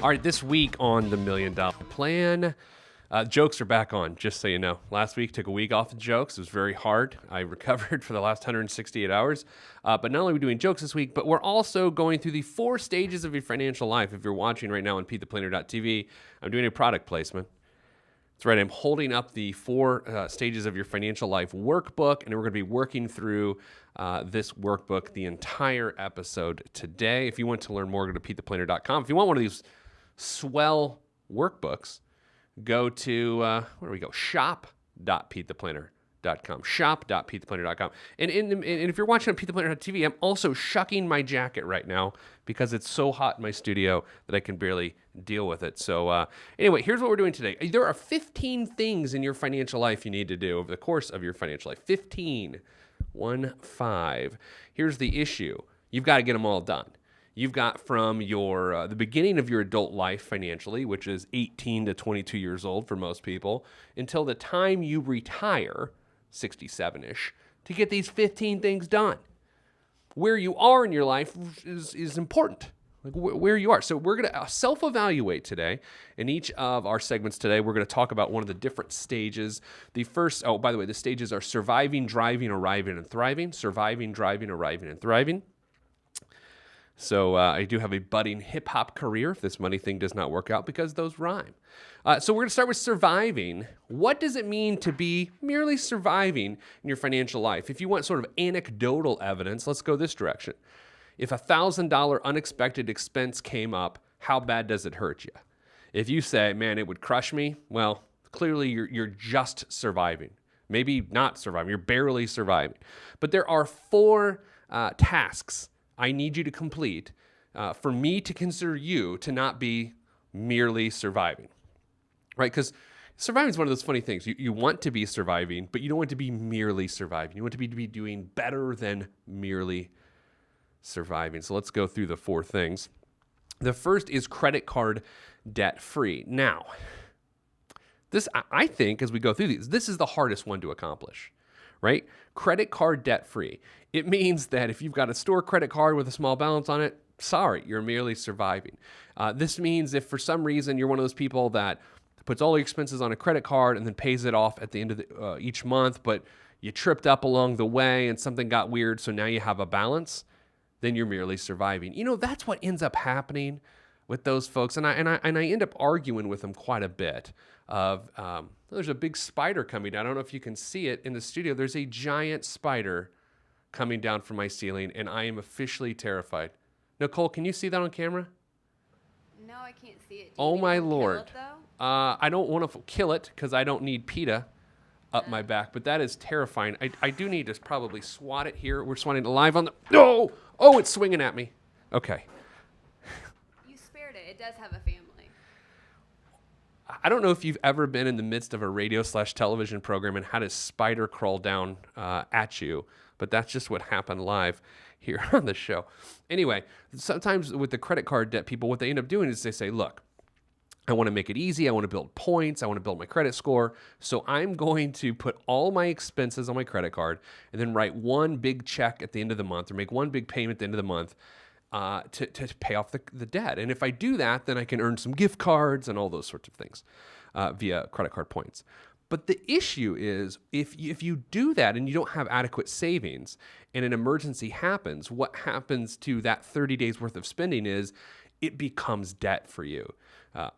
All right, this week on the $1 Million Plan, jokes are back on, just so you know. Last week, took a week off of jokes. It was very hard. I recovered for the last 168 hours. But not only are we doing jokes this week, but we're also going through the 4 stages of your financial life. If you're watching right now on PeteThePlanner.tv, I'm doing a product placement. That's right. I'm holding up the 4 stages of your financial life workbook, and we're going to be working through this workbook the entire episode today. If you want to learn more, go to PeteThePlanner.com. If you want one of these swell workbooks, go to, where do we go? Shop.PeteThePlanner.com. Shop.PeteThePlanner.com. And if you're watching on PeteThePlanner.tv, I'm also shucking my jacket right now because it's so hot in my studio that I can barely deal with it. So anyway, here's what we're doing today. There are 15 things in your financial life you need to do over the course of your financial life. 15. 1-5. Here's the issue. You've got to get them all done. You've got from your the beginning of your adult life financially, which is 18 to 22 years old for most people, until the time you retire, 67-ish, to get these 15 things done. Where you are in your life is important, like where you are. So we're going to self-evaluate today. In each of our segments today, we're going to talk about one of the different stages. The first, by the way, the stages are surviving, driving, arriving, and thriving. Surviving, driving, arriving, and thriving. So I do have a budding hip-hop career if this money thing does not work out because those rhyme. So we're going to start with surviving. What does it mean to be merely surviving in your financial life? If you want sort of anecdotal evidence, let's go this direction. If a $1,000 unexpected expense came up, how bad does it hurt you? If you say, man, it would crush me, well, clearly you're just surviving. Maybe not surviving. You're barely surviving. But there are 4 tasks I need you to complete for me to consider you to not be merely surviving, right? Because surviving is one of those funny things. You want to be surviving, but you don't want to be merely surviving. You want to be doing better than merely surviving. So let's go through the 4 things. The first is credit card debt-free. Now, this, I think, as we go through these, this is the hardest one to accomplish, right? Credit card debt-free. It means that if you've got a store credit card with a small balance on it, sorry, you're merely surviving. This means if for some reason you're one of those people that puts all your expenses on a credit card and then pays it off at the end of each month, but you tripped up along the way and something got weird, so now you have a balance, then you're merely surviving. You know, that's what ends up happening with those folks, and I end up arguing with them quite a bit. There's a big spider coming down. I don't know if you can see it in the studio. There's a giant spider coming down from my ceiling, and I am officially terrified. Nicole, can you see that on camera? No, I can't see it. Oh my Lord! Kill it, though? I don't want to kill it because I don't need PETA up my back, but that is terrifying. I do need to probably swat it here. We're swatting it live on the. Oh, it's swinging at me. Okay. You spared it. It does have a family. I don't know if you've ever been in the midst of a radio/television program and had a spider crawl down at you, but that's just what happened live here on the show. Anyway, sometimes with the credit card debt people, what they end up doing is they say, look, I want to make it easy. I want to build points. I want to build my credit score. So I'm going to put all my expenses on my credit card and then write one big check at the end of the month or make one big payment at the end of the month to pay off the debt. And if I do that, then I can earn some gift cards and all those sorts of things via credit card points. But the issue is if you do that and you don't have adequate savings and an emergency happens, what happens to that 30 days worth of spending is it becomes debt for you,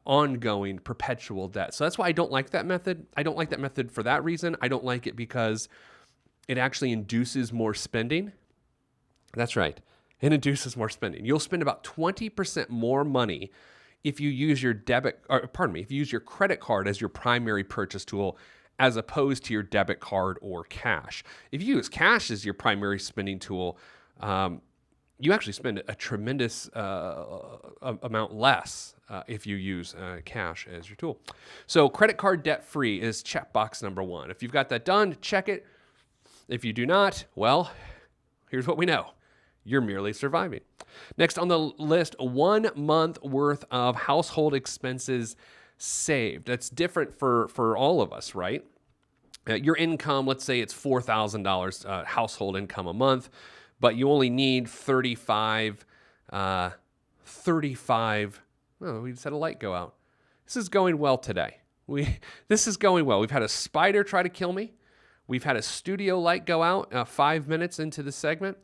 ongoing, perpetual debt. So that's why I don't like that method. I don't like that method for that reason. I don't like it because it actually induces more spending. That's right. It induces more spending. You'll spend about 20% more money if you use your if you use your credit card as your primary purchase tool as opposed to your debit card or cash. If you use cash as your primary spending tool, you actually spend a tremendous amount less if you use cash as your tool. So credit card debt-free is checkbox number 1. If you've got that done, check it. If you do not, well, here's what we know. You're merely surviving. Next on the list, 1 month worth of household expenses saved. That's different for all of us, right? Your income, let's say it's $4,000 household income a month, but you only need $35 Oh, we just had a light go out. This is going well today. This is going well. We've had a spider try to kill me. We've had a studio light go out 5 minutes into the segment.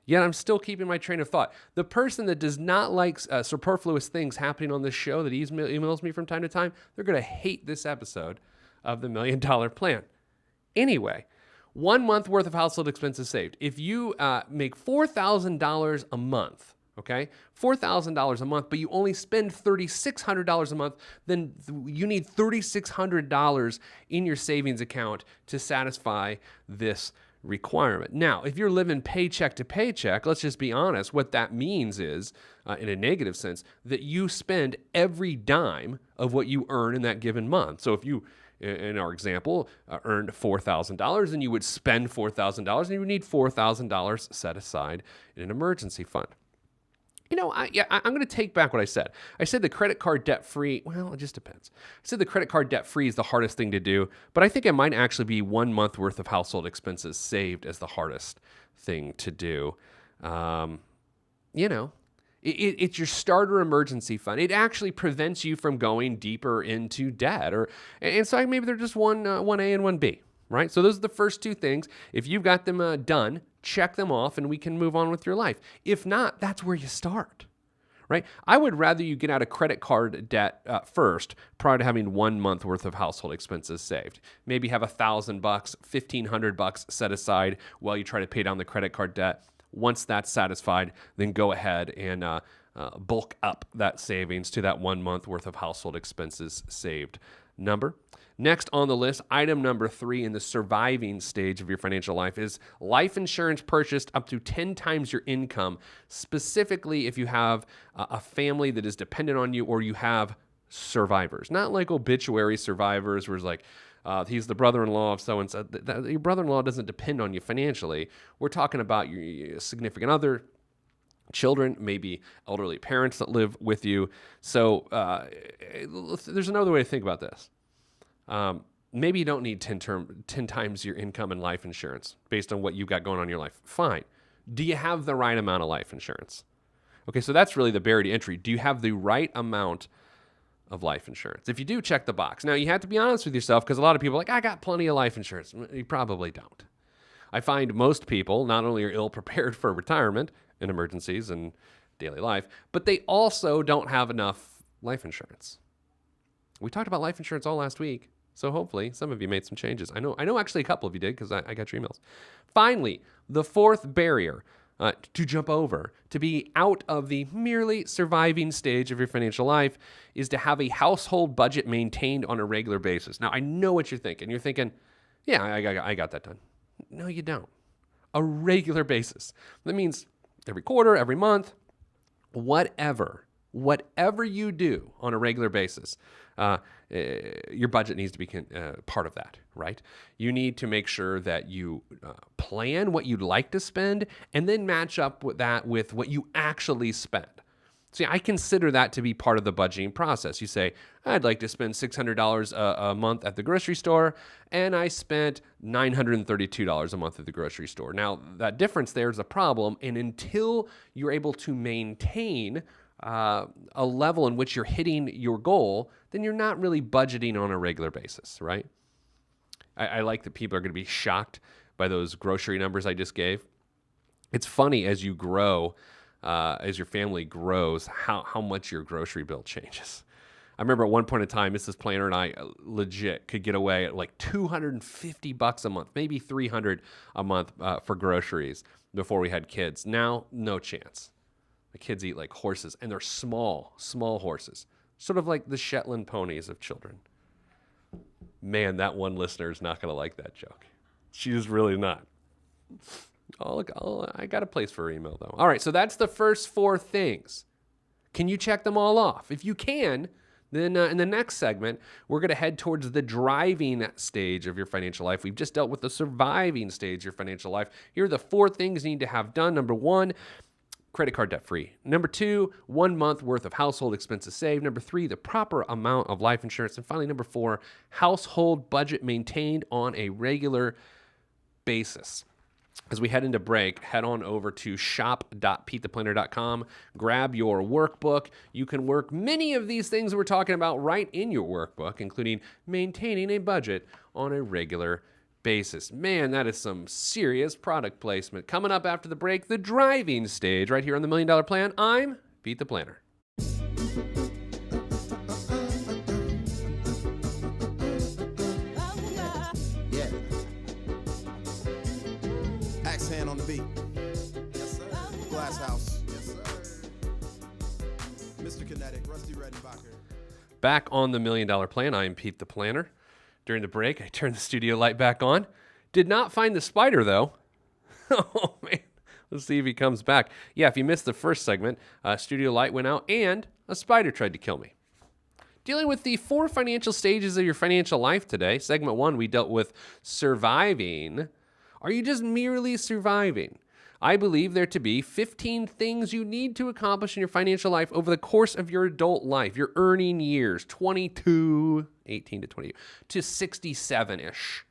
Yet I'm still keeping my train of thought. The person that does not like superfluous things happening on this show that emails me from time to time, they're going to hate this episode of the $1 Million Plan. Anyway, 1 month worth of household expenses saved. If you make $4,000 a month, okay, $4,000 a month, but you only spend $3,600 a month, then you need $3,600 in your savings account to satisfy this requirement. Now, if you're living paycheck to paycheck, let's just be honest, what that means is, in a negative sense, that you spend every dime of what you earn in that given month. So if you, in our example, earned $4,000, then you would spend $4,000 and you would need $4,000 set aside in an emergency fund. You know, I'm going to take back what I said. I said the credit card debt-free, well, it just depends. I said the credit card debt-free is the hardest thing to do, but I think it might actually be 1 month worth of household expenses saved as the hardest thing to do. You know, it's your starter emergency fund. It actually prevents you from going deeper into debt. And so maybe they're just 1A and 1B, right? So those are the first two things. If you've got them done, check them off and we can move on with your life. If not, that's where you start, right? I would rather you get out of credit card debt first prior to having 1 month worth of household expenses saved. Maybe have $1,000, $1,500 set aside while you try to pay down the credit card debt. Once that's satisfied, then go ahead and bulk up that savings to that 1 month worth of household expenses saved number. Next on the list, item number 3 in the surviving stage of your financial life is life insurance purchased up to 10 times your income, specifically if you have a family that is dependent on you or you have survivors. Not like obituary survivors where it's like, he's the brother-in-law of so-and-so. Your brother-in-law doesn't depend on you financially. We're talking about your significant other, children, maybe elderly parents that live with you. So there's another way to think about this. Maybe you don't need 10 times your income in life insurance based on what you've got going on in your life. Fine. Do you have the right amount of life insurance? Okay, so that's really the barrier to entry. Do you have the right amount of life insurance? If you do, check the box. Now, you have to be honest with yourself because a lot of people are like, I got plenty of life insurance. You probably don't. I find most people not only are ill prepared for retirement and emergencies and daily life, but they also don't have enough life insurance. We talked about life insurance all last week, so hopefully some of you made some changes. I know actually a couple of you did because I got your emails. Finally, the fourth barrier to jump over, to be out of the merely surviving stage of your financial life, is to have a household budget maintained on a regular basis. Now, I know what you're thinking. You're thinking, yeah, I got that done. No, you don't. A regular basis. That means every quarter, every month, whatever you do on a regular basis, your budget needs to be part of that, right? You need to make sure that you plan what you'd like to spend and then match up with that with what you actually spend. See, I consider that to be part of the budgeting process. You say, I'd like to spend $600 a month at the grocery store, and I spent $932 a month at the grocery store. Now, that difference there is a problem, and until you're able to maintain a level in which you're hitting your goal, then you're not really budgeting on a regular basis, right? I like that people are going to be shocked by those grocery numbers I just gave. It's funny as you grow, as your family grows, how much your grocery bill changes. I remember at one point in time, Mrs. Planner and I legit could get away at like $250 a month, maybe $300 a month for groceries before we had kids. Now, no chance. The kids eat like horses, and they're small horses, sort of like the Shetland ponies of children. Man, that one listener is not going to like that joke. She is really not. I got a place for her email, though. All right, so that's the first 4 things. Can you check them all off? If you can, then in the next segment, we're going to head towards the driving stage of your financial life. We've just dealt with the surviving stage of your financial life. Here are the 4 things you need to have done. Number 1, credit card debt free. Number 2, 1 month worth of household expenses saved. Number 3, the proper amount of life insurance. And finally, number 4, household budget maintained on a regular basis. as we head into break, head on over to shop.petetheplanner.com, grab your workbook. You can work many of these things we're talking about right in your workbook, including maintaining a budget on a regular basis. Man, that is some serious product placement. Coming up after the break, the driving stage right here on the $1 Million Plan. I'm Pete the Planner. Axe hand on the beat. Yes, sir. Glass House. Yes, sir. Mr. Kinetic, Rusty Redenbacher. Back on the $1 Million Plan, I'm Pete the Planner. During the break, I turned the studio light back on. Did not find the spider, though. Oh, man. Let's see if he comes back. Yeah, if you missed the first segment, studio light went out and a spider tried to kill me. Dealing with the 4 financial stages of your financial life today. Segment 1, we dealt with surviving. Are you just merely surviving? I believe there to be 15 things you need to accomplish in your financial life over the course of your adult life, your earning years, 18 to 20, to 67-ish.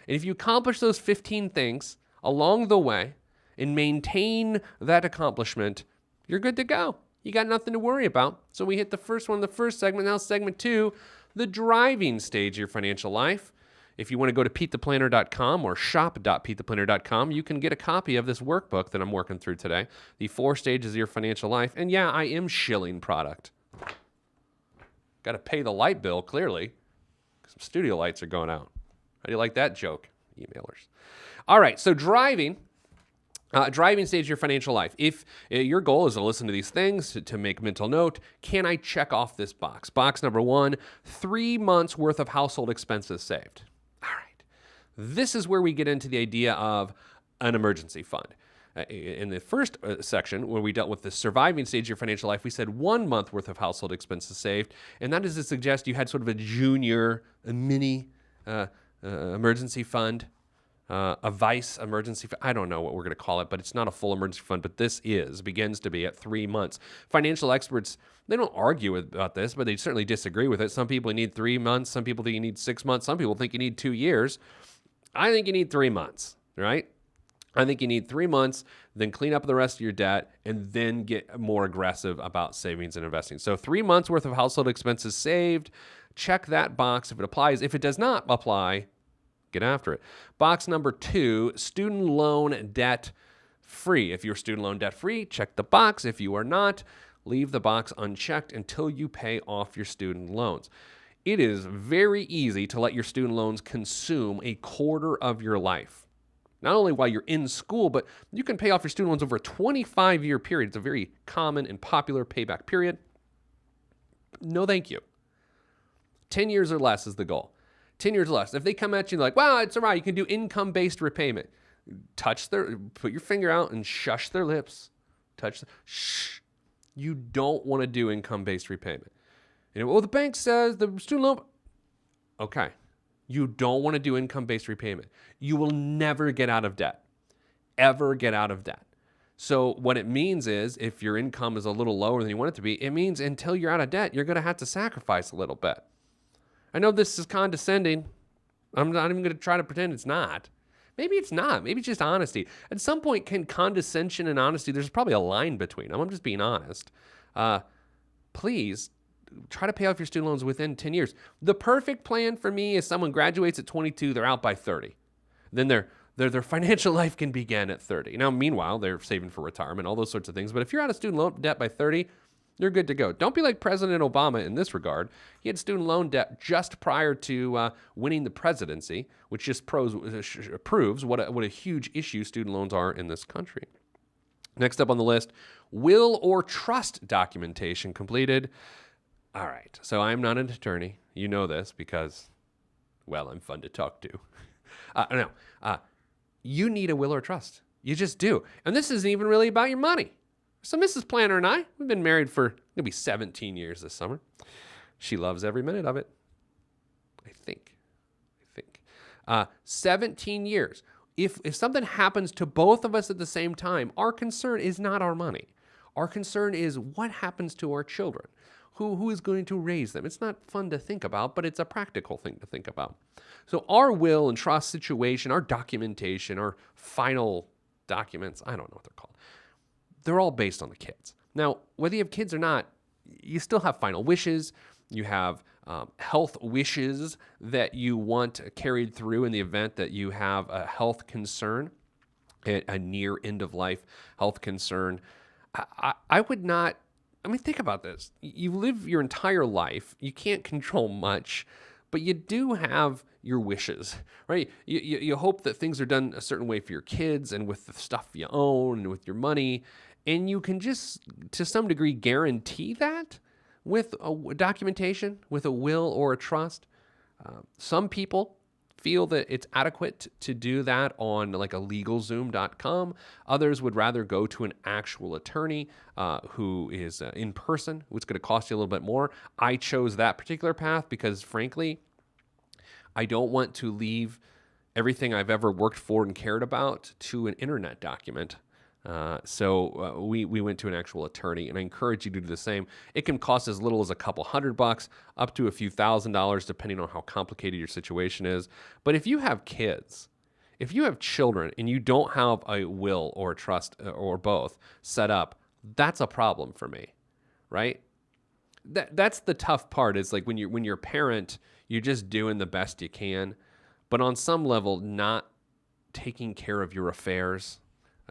And if you accomplish those 15 things along the way and maintain that accomplishment, you're good to go. You got nothing to worry about. So we hit the first one, the first segment. Now segment 2, the driving stage of your financial life. If you want to go to petetheplanner.com or shop.petetheplanner.com, you can get a copy of this workbook that I'm working through today, the 4 stages of your financial life. And yeah, I am shilling product. Got to pay the light bill, clearly. Some studio lights are going out. How do you like that joke, emailers? All right, so driving stage of your financial life. If your goal is to listen to these things, to make mental note, can I check off this box? Box number 1, 3 months worth of household expenses saved. All right. This is where we get into the idea of an emergency fund. In the first section, when we dealt with the surviving stage of your financial life, we said 1 month worth of household expenses saved. And that is to suggest you had sort of a mini emergency fund, a vice emergency fund. I don't know what we're going to call it, but it's not a full emergency fund, but this begins to be at 3 months. Financial experts, they don't argue about this, but they certainly disagree with it. Some people need 3 months. Some people think you need 6 months. Some people think you need 2 years. I think you need 3 months, right? I think you need 3 months, then clean up the rest of your debt, and then get more aggressive about savings and investing. So 3 months worth of household expenses saved. Check that box if it applies. If it does not apply, get after it. Box number 2, student loan debt free. If you're student loan debt free, check the box. If you are not, leave the box unchecked until you pay off your student loans. It is very easy to let your student loans consume a quarter of your life. Not only while you're in school, but you can pay off your student loans over a 25-year period. It's a very common and popular payback period. No, thank you. 10 years or less is the goal. 10 years or less. If they come at you like, wow, it's all right, you can do income-based repayment. Put your finger out and shush their lips. Shh. You don't want to do income-based repayment. Well, the bank says the student loan. Okay. You don't want to do income-based repayment. You will never get out of debt. Ever get out of debt. So what it means is if your income is a little lower than you want it to be, it means until you're out of debt, you're going to have to sacrifice a little bit. I know this is condescending. I'm not even going to try to pretend it's not. Maybe it's not. Maybe it's just honesty. At some point, can condescension and honesty, there's probably a line between them. I'm just being honest. Please try to pay off your student loans within 10 years. The perfect plan for me is someone graduates at 22, they're out by 30. Then their financial life can begin at 30. Now, meanwhile, they're saving for retirement, all those sorts of things. But if you're out of student loan debt by 30, you're good to go. Don't be like President Obama in this regard. He had student loan debt just prior to winning the presidency, which just proves what a huge issue student loans are in this country. Next up on the list, will or trust documentation completed. All right, so I'm not an attorney. You know this because, well, I'm fun to talk to. You need a will or trust. You just do. And this isn't even really about your money. So Mrs. Planner and I, we've been married for, it'll be 17 years this summer. She loves every minute of it. I think. 17 years. If something happens to both of us at the same time, our concern is not our money. Our concern is what happens to our children. Who is going to raise them? It's not fun to think about, but it's a practical thing to think about. So our will and trust situation, our documentation, our final documents, I don't know what they're called. They're all based on the kids. Now, whether you have kids or not, you still have final wishes. You have health wishes that you want carried through in the event that you have a health concern, a near end of life health concern. I would not. I mean, think about this. You live your entire life. You can't control much, but you do have your wishes, right? You hope that things are done a certain way for your kids and with the stuff you own and with your money. And you can just, to some degree, guarantee that with a documentation, with a will or a trust. Some people feel that it's adequate to do that on like a LegalZoom.com. Others would rather go to an actual attorney who is in person, which is going to cost you a little bit more. I chose that particular path because, frankly, I don't want to leave everything I've ever worked for and cared about to an internet document. So we went to an actual attorney, and I encourage you to do the same. It can cost as little as a couple $100 up to a few $1,000s, depending on how complicated your situation is. But if you have kids, if you have children, and you don't have a will or a trust or both set up, that's a problem for me, right? That's the tough part. Is like when you're a parent, you're just doing the best you can, but on some level, not taking care of your affairs.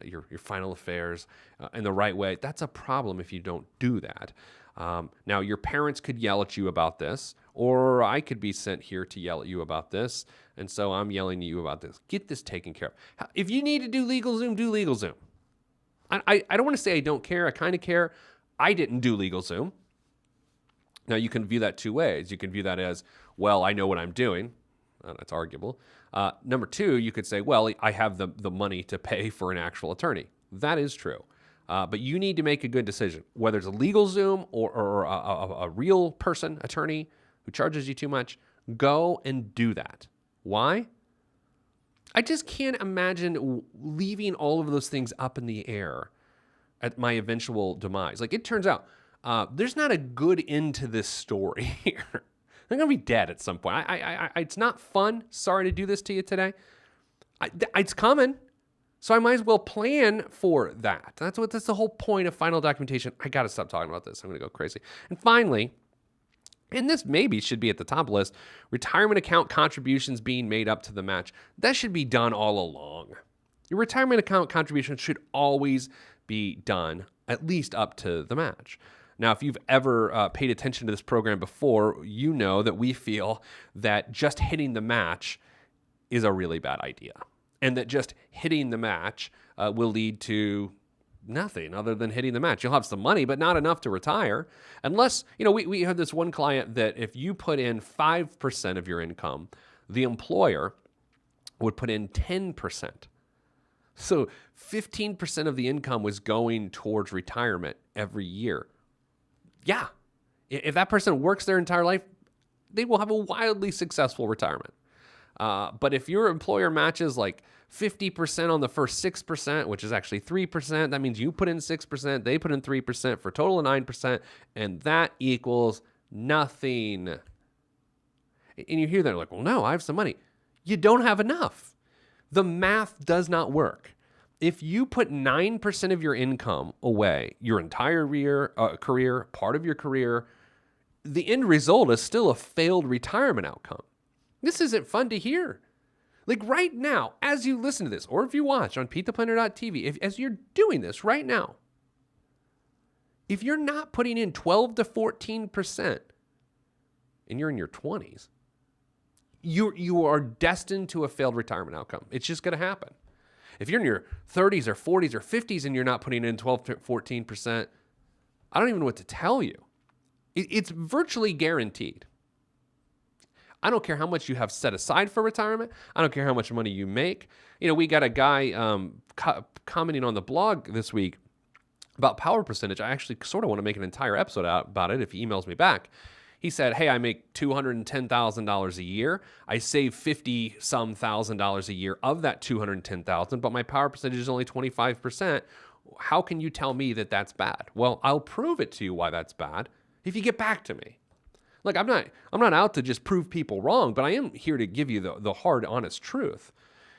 Your final affairs in the right way. That's a problem if you don't do that. Now, your parents could yell at you about this, or I could be sent here to yell at you about this, and so I'm yelling at you about this. Get this taken care of. If you need to do LegalZoom, do LegalZoom. I don't want to say I don't care. I kind of care. I didn't do LegalZoom. Now, you can view that two ways. You can view that as, well, I know what I'm doing. That's arguable. Number two, you could say, well, I have the money to pay for an actual attorney. That is true. But you need to make a good decision, whether it's a LegalZoom or a real person attorney who charges you too much. Go and do that. Why? I just can't imagine leaving all of those things up in the air at my eventual demise. Like, it turns out there's not a good end to this story here. I'm going to be dead at some point. It's not fun. Sorry to do this to you today. It's coming. So I might as well plan for that. That's the whole point of final documentation. I got to stop talking about this. I'm going to go crazy. And finally, and this maybe should be at the top list, retirement account contributions being made up to the match. That should be done all along. Your retirement account contributions should always be done at least up to the match. Now, if you've ever paid attention to this program before, you know that we feel that just hitting the match is a really bad idea. And that just hitting the match will lead to nothing other than hitting the match. You'll have some money, but not enough to retire. Unless, we had this one client that if you put in 5% of your income, the employer would put in 10%. So 15% of the income was going towards retirement every year. Yeah, if that person works their entire life, they will have a wildly successful retirement. But if your employer matches like 50% on the first 6%, which is actually 3%, that means you put in 6%, they put in 3% for a total of 9%, and that equals nothing. And you hear that like, well, no, I have some money. You don't have enough. The math does not work. If you put 9% of your income away, your entire career, part of your career, the end result is still a failed retirement outcome. This isn't fun to hear. Like right now, as you listen to this, or if you watch on PeteThePlanner.tv, as you're doing this right now, if you're not putting in 12 to 14% and you're in your 20s, you are destined to a failed retirement outcome. It's just going to happen. If you're in your 30s or 40s or 50s and you're not putting in 12 to 14%, I don't even know what to tell you. It's virtually guaranteed. I don't care how much you have set aside for retirement. I don't care how much money you make. We got a guy commenting on the blog this week about power percentage. I actually sort of want to make an entire episode out about it if he emails me back. He said, hey, I make $210,000 a year. I save $50-some thousand a year of that $210,000, but my power percentage is only 25%. How can you tell me that that's bad? Well, I'll prove it to you why that's bad. If you get back to me. Look, I'm not out to just prove people wrong, but I am here to give you the hard, honest truth.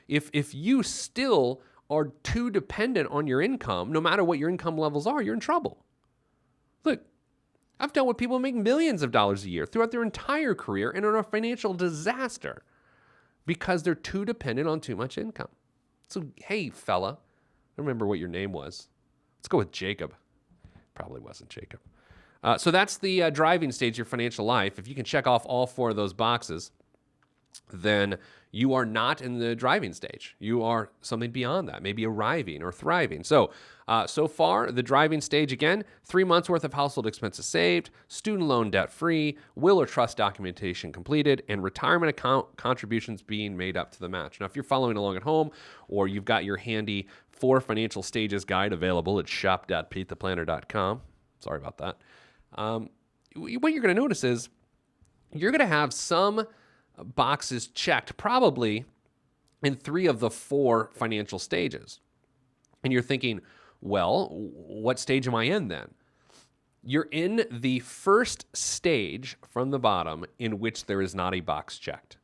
If you still are too dependent on your income, no matter what your income levels are, you're in trouble. Look, I've dealt with people who make millions of dollars a year throughout their entire career and are a financial disaster because they're too dependent on too much income. So, hey, fella, I don't remember what your name was. Let's go with Jacob. Probably wasn't Jacob. So that's the driving stage of your financial life. If you can check off all 4 of those boxes, then you are not in the driving stage. You are something beyond that, maybe arriving or thriving. So far, the driving stage, again, 3 months worth of household expenses saved, student loan debt free, will or trust documentation completed, and retirement account contributions being made up to the match. Now, if you're following along at home or you've got your handy 4 financial stages guide available at shop.petetheplanner.com, sorry about that. What you're going to notice is you're going to have some boxes checked probably in 3 of the 4 financial stages. And you're thinking, well, what stage am I in then? You're in the first stage from the bottom in which there is not a box checked,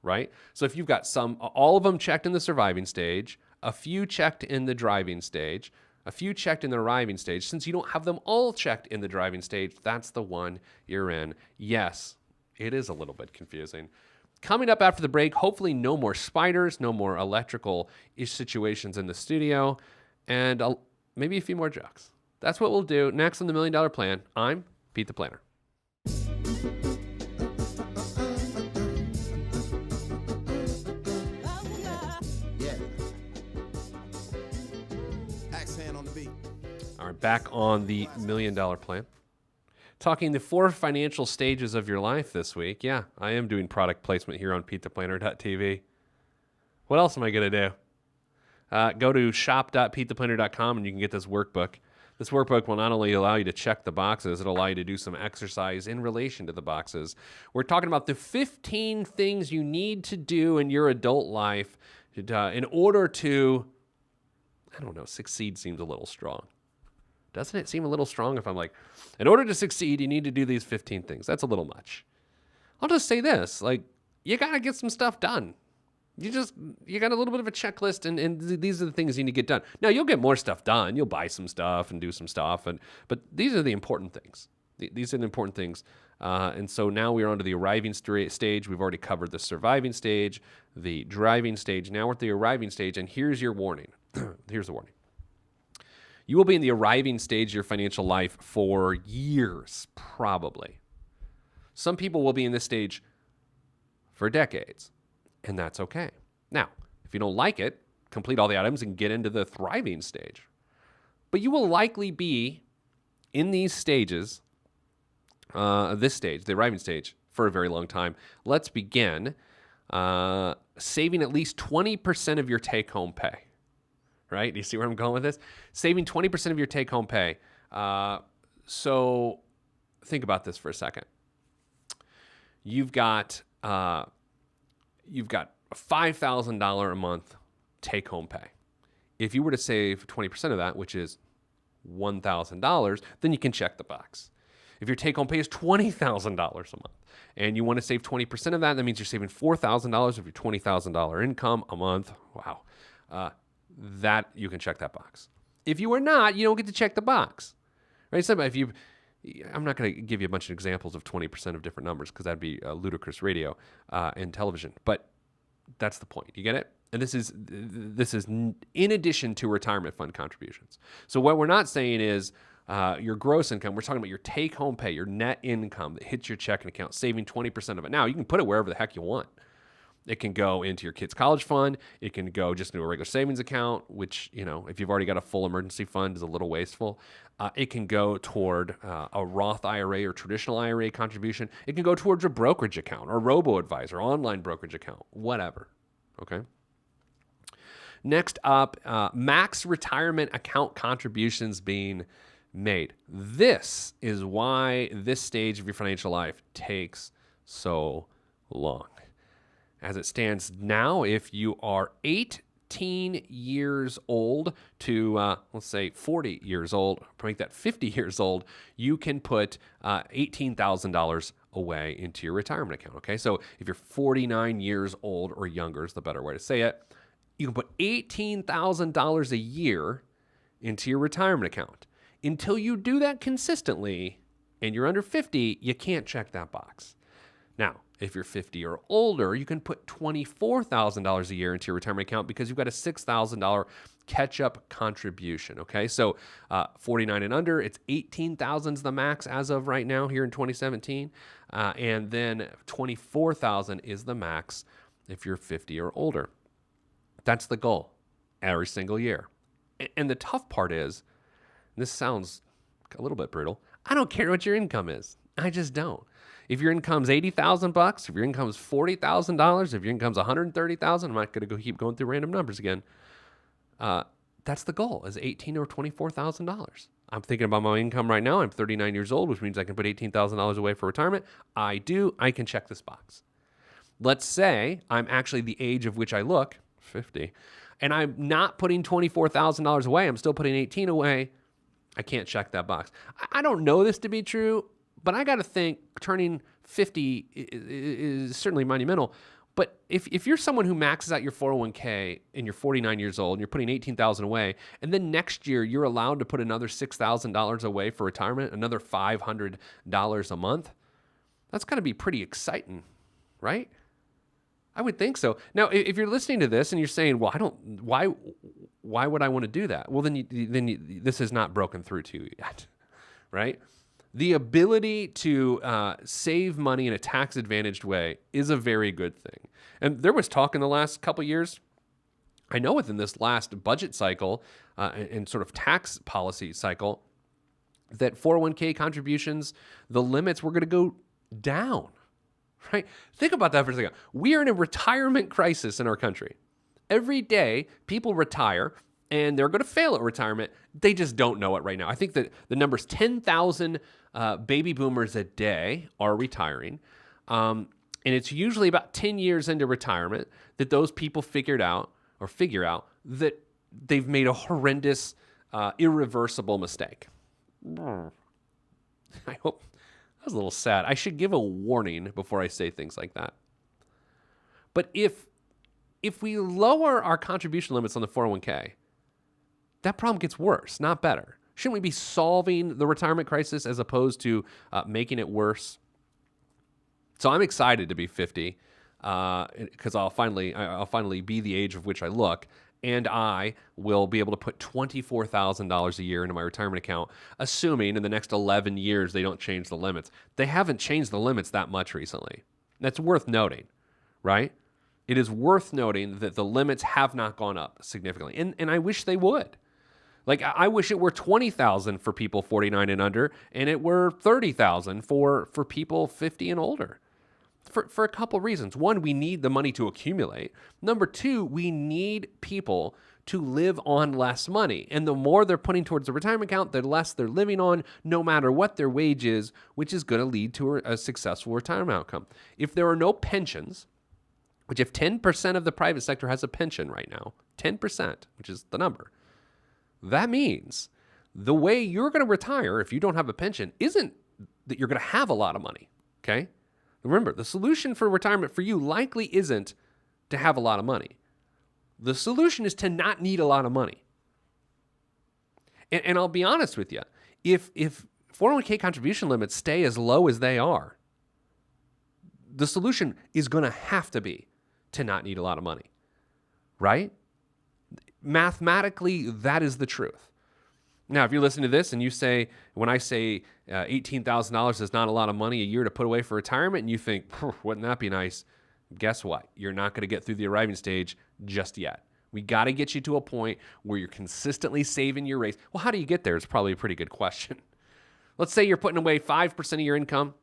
right? So if you've got all of them checked in the surviving stage, a few checked in the driving stage, a few checked in the arriving stage, since you don't have them all checked in the driving stage, that's the one you're in. Yes, it is a little bit confusing. Coming up after the break, hopefully no more spiders, no more electrical-ish situations in the studio, and maybe a few more jokes. That's what we'll do next on the $1 Million Plan. I'm Pete the Planner. Yeah. Axe hand on the beat. All right, back on the $1 Million Plan. Talking the 4 financial stages of your life this week. Yeah, I am doing product placement here on PeteThePlanner.tv. What else am I going to do? Go to shop.petetheplanner.com and you can get this workbook. This workbook will not only allow you to check the boxes, it'll allow you to do some exercise in relation to the boxes. We're talking about the 15 things you need to do in your adult life in order to, succeed seems a little strong. Doesn't it seem a little strong if I'm like, in order to succeed, you need to do these 15 things? That's a little much. I'll just say this, you got to get some stuff done. You got a little bit of a checklist, and these are the things you need to get done. Now, you'll get more stuff done. You'll buy some stuff and do some stuff, but these are the important things. These are the important things. And so now we're on to the arriving stage. We've already covered the surviving stage, the driving stage. Now we're at the arriving stage, and here's your warning. Here's the warning. You will be in the arriving stage of your financial life for years, probably. Some people will be in this stage for decades, and that's okay. Now, if you don't like it, complete all the items and get into the thriving stage. But you will likely be in these stages, this stage, the arriving stage, for a very long time. Let's begin saving at least 20% of your take-home pay. Right? Do you see where I'm going with this? Saving 20% of your take-home pay. So think about this for a second. You've got $5,000 a month take-home pay. If you were to save 20% of that, which is $1,000, then you can check the box. If your take-home pay is $20,000 a month and you want to save 20% of that, that means you're saving $4,000 of your $20,000 income a month. Wow. That you can check that box. If you are not, you don't get to check the box, right? So I'm not going to give you a bunch of examples of 20% of different numbers because that'd be ludicrous radio and television. But that's the point. You get it? And this is in addition to retirement fund contributions. So what we're not saying is your gross income. We're talking about your take-home pay, your net income that hits your checking account, saving 20% of it. Now you can put it wherever the heck you want. It can go into your kid's college fund. It can go just into a regular savings account, which, if you've already got a full emergency fund, is a little wasteful. It can go toward a Roth IRA or traditional IRA contribution. It can go towards a brokerage account or robo-advisor, online brokerage account, whatever. Okay. Next up, max retirement account contributions being made. This is why this stage of your financial life takes so long. As it stands now, if you are 8 15 years old to, let's say, 40 years old, make that 50 years old, you can put $18,000 away into your retirement account. Okay, so if you're 49 years old or younger is the better way to say it, you can put $18,000 a year into your retirement account. Until you do that consistently and you're under 50, you can't check that box. Now, if you're 50 or older, you can put $24,000 a year into your retirement account because you've got a $6,000 catch-up contribution, okay? So 49 and under, it's 18,000 is the max as of right now here in 2017, and then 24,000 is the max if you're 50 or older. That's the goal every single year. And the tough part is, and this sounds a little bit brutal, I don't care what your income is. I just don't. If your income's $80,000, if your income's $40,000, if your income's $130,000, I'm not going to keep going through random numbers again. That's the goal, is $18,000 or $24,000. I'm thinking about my income right now. I'm 39 years old, which means I can put $18,000 away for retirement. I can check this box. Let's say I'm actually the age of which I look, 50, and I'm not putting $24,000 away. I'm still putting 18 away. I can't check that box. I don't know this to be true, but I got to think turning 50 is certainly monumental. But if you're someone who maxes out your 401k and you're 49 years old and you're putting 18,000 away, and then next year you're allowed to put another $6,000 away for retirement, another $500 a month, that's got to be pretty exciting, right? I would think so. Now, if you're listening to this and you're saying, "Well, why would I want to do that?" Well, then this is not broken through to you yet, right? The ability to save money in a tax-advantaged way is a very good thing. And there was talk in the last couple years, I know within this last budget cycle and sort of tax policy cycle, that 401k contributions, the limits were going to go down, right? Think about that for a second. We are in a retirement crisis in our country. Every day, people retire, and they're going to fail at retirement. They just don't know it right now. I think that the number's 10,000 baby boomers a day are retiring. And it's usually about 10 years into retirement that those people figure out that they've made a horrendous, irreversible mistake. I hope that was a little sad. I should give a warning before I say things like that. But if we lower our contribution limits on the 401k, that problem gets worse, not better. Shouldn't we be solving the retirement crisis as opposed to making it worse? So I'm excited to be 50 because I'll finally be the age of which I look, and I will be able to put $24,000 a year into my retirement account, assuming in the next 11 years they don't change the limits. They haven't changed the limits that much recently. That's worth noting, right? It is worth noting that the limits have not gone up significantly, and I wish they would. Like, I wish it were 20,000 for people 49 and under, and it were 30,000 for people 50 and older. For a couple reasons. One, we need the money to accumulate. Number two, we need people to live on less money. And the more they're putting towards the retirement account, the less they're living on, no matter what their wage is, which is going to lead to a successful retirement outcome. If there are no pensions, which if 10% of the private sector has a pension right now, 10%, which is the number, that means the way you're going to retire if you don't have a pension isn't that you're going to have a lot of money, okay? Remember, the solution for retirement for you likely isn't to have a lot of money. The solution is to not need a lot of money. And I'll be honest with you, if 401k contribution limits stay as low as they are, the solution is going to have to be to not need a lot of money, right? Mathematically, that is the truth. Now, if you're listening to this and you say, when I say $18,000 is not a lot of money a year to put away for retirement, and you think, wouldn't that be nice? Guess what? You're not going to get through the arriving stage just yet. We got to get you to a point where you're consistently saving your rates. Well, how do you get there? It's probably a pretty good question. Let's say you're putting away 5% of your income,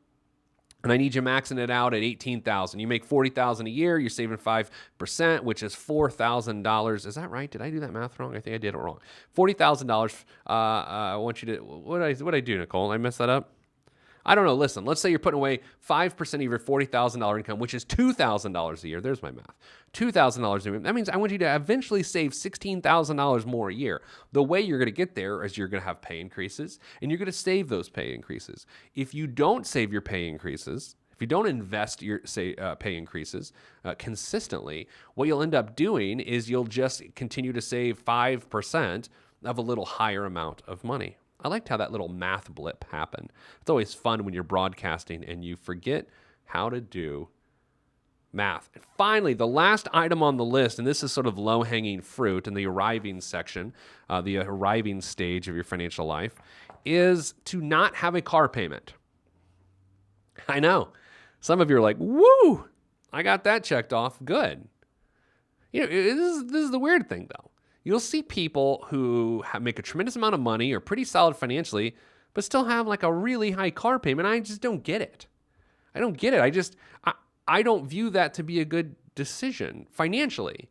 and I need you maxing it out at $18,000. You make $40,000 a year. You're saving 5%, which is $4,000. Is that right? Did I do that math wrong? I think I did it wrong. $40,000. I want you to. What did I do, Nicole? Did I mess that up? I don't know. Listen, let's say you're putting away 5% of your $40,000 income, which is $2,000 a year. There's my math. $2,000 a year. That means I want you to eventually save $16,000 more a year. The way you're going to get there is you're going to have pay increases, and you're going to save those pay increases. If you don't save your pay increases, if you don't invest your pay increases consistently, what you'll end up doing is you'll just continue to save 5% of a little higher amount of money. I liked how that little math blip happened. It's always fun when you're broadcasting and you forget how to do math. And finally, the last item on the list, and this is sort of low-hanging fruit in the arriving section, the arriving stage of your financial life, is to not have a car payment. I know. Some of you are like, woo, I got that checked off. Good. You know, this is the weird thing, though. You'll see people who make a tremendous amount of money or pretty solid financially, but still have like a really high car payment. I just don't get it. I don't get it. I don't view that to be a good decision financially.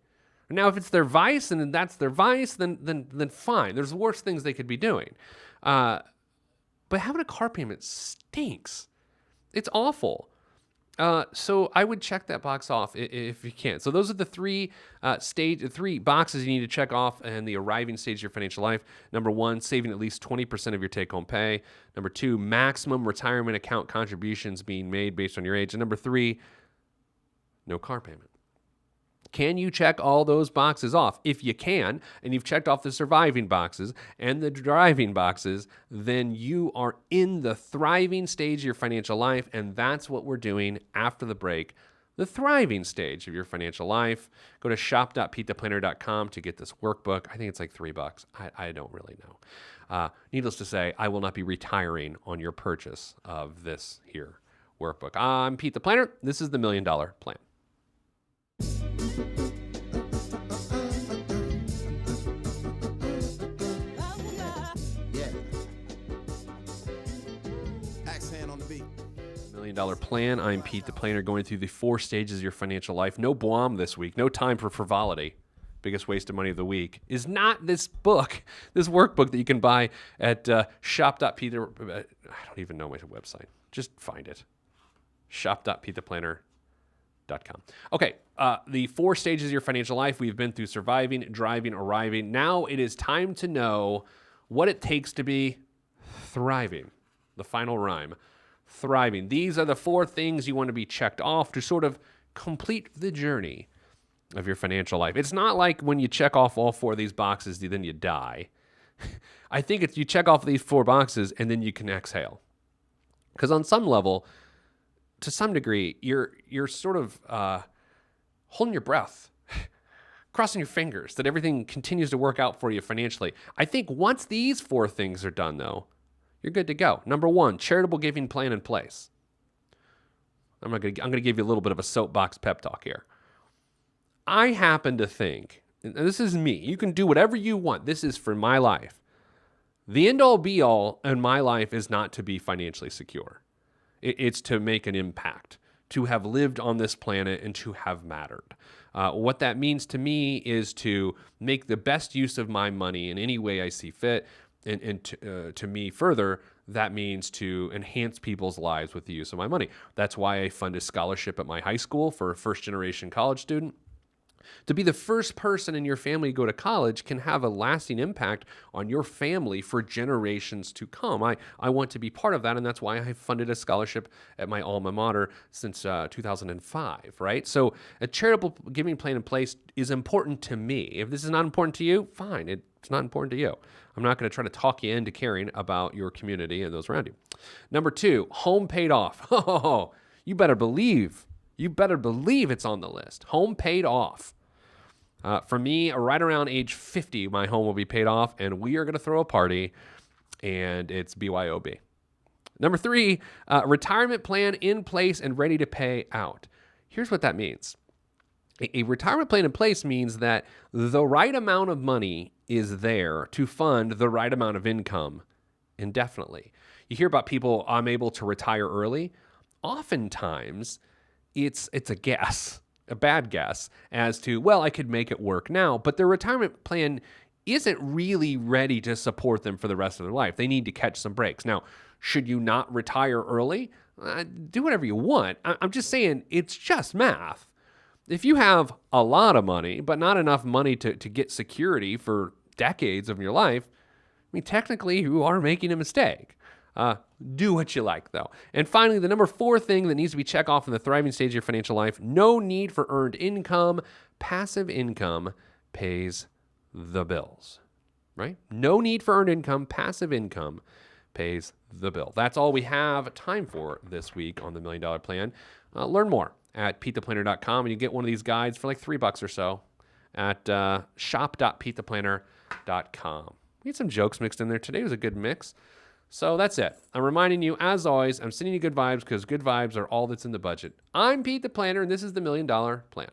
Now, if it's their vice and that's their vice, then fine. There's worse things they could be doing. But having a car payment stinks. It's awful. So I would check that box off if you can. So those are the three boxes you need to check off in the arriving stage of your financial life. Number 1, saving at least 20% of your take-home pay. Number 2, maximum retirement account contributions being made based on your age. And number 3, no car payment. Can you check all those boxes off? If you can, and you've checked off the surviving boxes and the driving boxes, then you are in the thriving stage of your financial life, and that's what we're doing after the break, the thriving stage of your financial life. Go to shop.petetheplanner.com to get this workbook. I think it's like $3. I don't really know. Needless to say, I will not be retiring on your purchase of this here workbook. I'm Pete the Planner. This is the $1 Million Plan. Yeah. Axe hand on the beat. $1 Million Plan. I'm Pete the Planner, going through the 4 stages of your financial life. No Boam this week. No time for frivolity. Biggest waste of money of the week is not this book, this workbook that you can buy at shop.peter. I don't even know my website. Just find it. Shop.petetheplanner.com. Okay, the 4 stages of your financial life. We've been through surviving, driving, arriving. Now it is time to know what it takes to be thriving. The final rhyme, thriving. These are the 4 things you want to be checked off to sort of complete the journey of your financial life. It's not like when you check off all 4 of these boxes, then you die. I think it's you check off these 4 boxes and then you can exhale. Because on some level, to some degree, you're sort of holding your breath, crossing your fingers that everything continues to work out for you financially. I think once these 4 things are done, though, you're good to go. Number 1, charitable giving plan in place. I'm going to give you a little bit of a soapbox pep talk here. I happen to think, and this is me, you can do whatever you want. This is for my life. The end-all be-all in my life is not to be financially secure. It's to make an impact, to have lived on this planet and to have mattered. What that means to me is to make the best use of my money in any way I see fit. And to me further, that means to enhance people's lives with the use of my money. That's why I fund a scholarship at my high school for a first-generation college student. To be the first person in your family to go to college can have a lasting impact on your family for generations to come. I want to be part of that, and that's why I funded a scholarship at my alma mater since 2005, right? So a charitable giving plan in place is important to me. If this is not important to you, fine. It's not important to you. I'm not going to try to talk you into caring about your community and those around you. Number 2, home paid off. Oh, you better believe it's on the list. Home paid off. For me, right around age 50, my home will be paid off, and we are going to throw a party, and it's BYOB. Number 3, retirement plan in place and ready to pay out. Here's what that means. A retirement plan in place means that the right amount of money is there to fund the right amount of income indefinitely. You hear about people, I'm able to retire early. Oftentimes, it's a guess. A bad guess as to, well, I could make it work now, but the retirement plan isn't really ready to support them for the rest of their life. They need to catch some breaks. Now, should you not retire early? Do whatever you want. I'm just saying it's just math. If you have a lot of money, but not enough money to get security for decades of your life, I mean, technically you are making a mistake. Do what you like, though. And finally, the number 4 thing that needs to be checked off in the thriving stage of your financial life: no need for earned income. Passive income pays the bills, right? No need for earned income. Passive income pays the bill. That's all we have time for this week on the $1 Million Plan. Learn more at PeteThePlanner.com, and you get one of these guides for like $3 or so at shop.PeteThePlanner.com. We had some jokes mixed in there. Today was a good mix. So that's it. I'm reminding you, as always, I'm sending you good vibes because good vibes are all that's in the budget. I'm Pete the Planner, and this is the $1 Million Plan.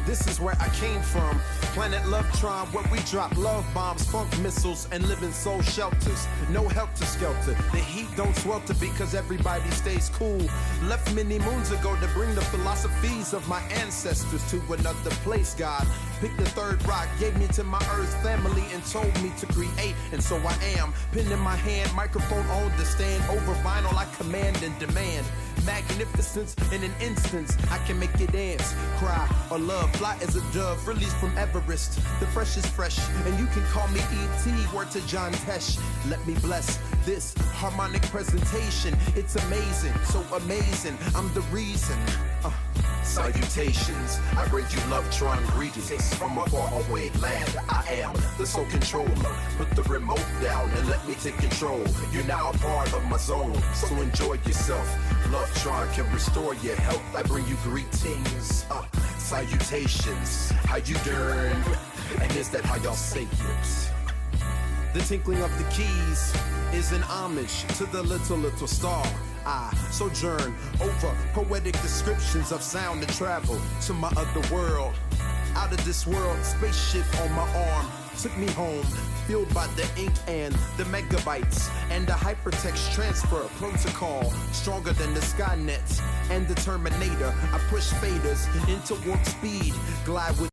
This is where I came from. Planet Lovetron, where we drop love bombs, funk missiles, and live in soul shelters. No helter skelter. The heat don't swelter because everybody stays cool. Left many moons ago to bring the philosophies of my ancestors to another place. God picked the third rock, gave me to my earth family, and told me to create. And so I am. Pen in my hand, microphone on the stand. Over vinyl, I command and demand. Magnificence in an instance, I can make you dance, cry, or love. Fly as a dove, released from Everest. The fresh is fresh, and you can call me E.T. Word to John Tesh. Let me bless this harmonic presentation. It's amazing, so amazing. I'm the reason. Salutations, I bring you Lovetron greetings from a faraway land. I am the sole controller. Put the remote down and let me take control. You're now a part of my zone, so enjoy yourself. Lovetron can restore your health. I bring you greetings, salutations. How you doing? And is that how y'all say it? The tinkling of the keys is an homage to the little star. I sojourn over poetic descriptions of sound and travel to my other world. Out of this world, spaceship on my arm took me home, fueled by the ink and the megabytes and the hypertext transfer protocol, stronger than the Skynet and the Terminator. I push faders into warp speed, glide with